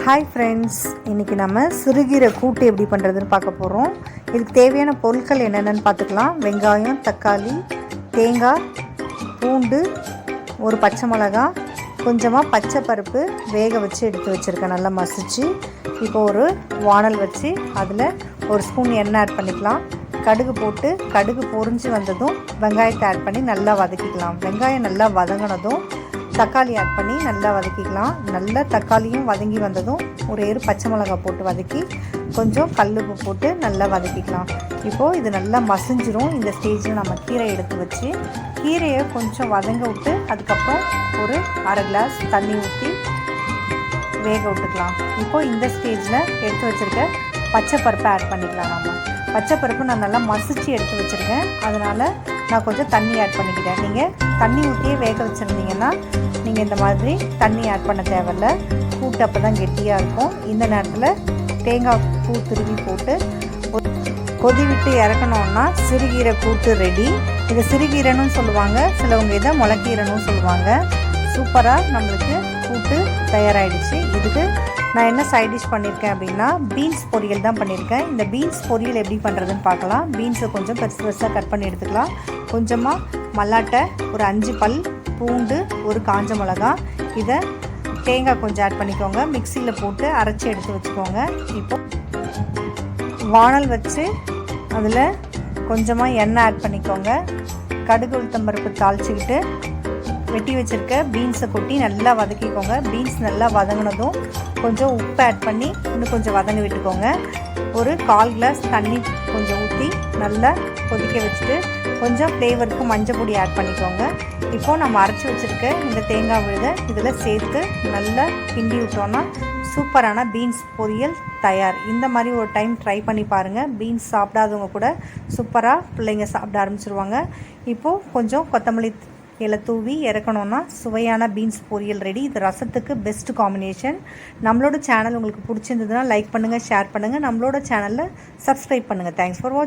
Hi friends, இன்றைக்கி நம்ம சிறுகீரை கூட்டு எப்படி பண்ணுறதுன்னு பார்க்க போகிறோம். இதுக்கு தேவையான பொருட்கள் என்னென்னு பார்த்துக்கலாம். வெங்காயம், தக்காளி, தேங்காய், பூண்டு, ஒரு பச்சை மிளகாய், கொஞ்சமாக பச்சை பருப்பு வேக வச்சு எடுத்து வச்சுருக்கேன், நல்லா மசிச்சு. இப்போ ஒரு வானல் வச்சு அதில் ஒரு ஸ்பூன் எண்ணெய் ஆட் பண்ணிக்கலாம். கடுகு போட்டு கடுகு பொரிஞ்சு வந்ததும் வெங்காயத்தை ஆட் பண்ணி நல்லா வதக்கிக்கலாம். வெங்காயம் நல்லா வதங்கினதும் தக்காளி ஆட் பண்ணி நல்லா வதக்கிக்கலாம். நல்லா தக்காளியும் வதங்கி வந்ததும் ஒரு பச்சை மிளகாய் போட்டு வதக்கி கொஞ்சம் கல்லுப்பு போட்டு நல்லா வதக்கிக்கலாம். இப்போது இது நல்லா மசிஞ்சிரும். இந்த ஸ்டேஜில் நம்ம கீரை எடுத்து வச்சு கீரையை கொஞ்சம் வதங்க விட்டு அதுக்கப்புறம் ஒரு அரை கிளாஸ் தண்ணி ஊற்றி வேக விட்டுக்கலாம். இப்போது இந்த ஸ்டேஜில் எடுத்து வச்சுருக்க பச்சை பருப்பை ஆட் பண்ணிக்கலாம். நம்ம பச்சை பருப்பு நான் நல்லா மசிச்சு எடுத்து வச்சுருக்கேன், அதனால் நான் கொஞ்சம் தண்ணி ஆட் பண்ணிக்கிட்டேன். நீங்கள் தண்ணி ஊற்றியே வேக வச்சுருந்தீங்கன்னா நீங்கள் இந்த மாதிரி தண்ணி ஆட் பண்ண தேவையில்ல. கூட்டு அப்போ தான் கெட்டியாக இருக்கும். இந்த நேரத்தில் தேங்காய் பூ துருவி போட்டு கொதி விட்டு இறக்கணுன்னா சிறுகீரை கூட்டு ரெடி. இது சிறுகீரைன்னு சொல்லுவாங்க, சிலவங்க இதை முளைக்கீரைன்னு சொல்லுவாங்க. சூப்பராக நம்மளுக்கு கூட்டு தயாராகிடுச்சு. இதுக்கு நான் என்ன சைட் டிஷ் பண்ணியிருக்கேன் அப்படின்னா பீன்ஸ் பொரியல் தான் பண்ணியிருக்கேன். இந்த பீன்ஸ் பொரியல் எப்படி பண்ணுறதுன்னு பார்க்கலாம். பீன்ஸை கொஞ்சம் பெருசு பெருசாக கட் பண்ணி எடுத்துக்கலாம். கொஞ்சமாக மல்லாட்டை, ஒரு 5 பல் பூண்டு, ஒரு காஞ்ச மிளகா, இதை தேங்காய் கொஞ்சம் ஆட் பண்ணிக்கோங்க. மிக்சியில் போட்டு அரைச்சி எடுத்து வச்சுக்கோங்க. இப்போ வானல் வச்சு அதில் கொஞ்சமாக எண்ணெய் ஆட் பண்ணிக்கோங்க. கடுகு உளுத்தம்பருப்பு தாளிச்சிக்கிட்டு வெட்டி வச்சுருக்க பீன்ஸை கொட்டி நல்லா வதக்கிக்கோங்க. பீன்ஸ் நல்லா வதங்கினதும் கொஞ்சம் உப்பு ஆட் பண்ணி இன்னும் கொஞ்சம் வதங்க விட்டுக்கோங்க. ஒரு 1/4 கிளாஸ் தண்ணி கொஞ்சம் ஊற்றி நல்லா கொதிக்க வச்சுட்டு கொஞ்சம் ஃப்ளேவருக்கு மஞ்சள் பொடி ஆட் பண்ணிக்கோங்க. இப்போது நம்ம அரைச்சி வச்சுருக்க இந்த தேங்காய் விழுதை இதில் சேர்த்து நல்லா கிண்டி விட்டோன்னா சூப்பரான பீன்ஸ் பொரியல் தயார். இந்த மாதிரி ஒரு டைம் ட்ரை பண்ணி பாருங்கள். பீன்ஸ் சாப்பிடாதவங்க கூட சூப்பராக பிள்ளைங்க சாப்பிட ஆரம்பிச்சிருவாங்க. இப்போது கொஞ்சம் கொத்தமல்லி இலை தூவி இறக்கணுன்னா சுவையான பீன்ஸ் பொரியல் ரெடி. இது ரசத்துக்கு பெஸ்ட் காம்பினேஷன். நம்மளோட சேனல் உங்களுக்கு பிடிச்சிருந்ததுன்னா லைக் பண்ணுங்கள், ஷேர் பண்ணுங்கள். நம்மளோட சேனலில் சப்ஸ்கிரைப் பண்ணுங்கள். தேங்க்ஸ் ஃபார் வாட்சிங்.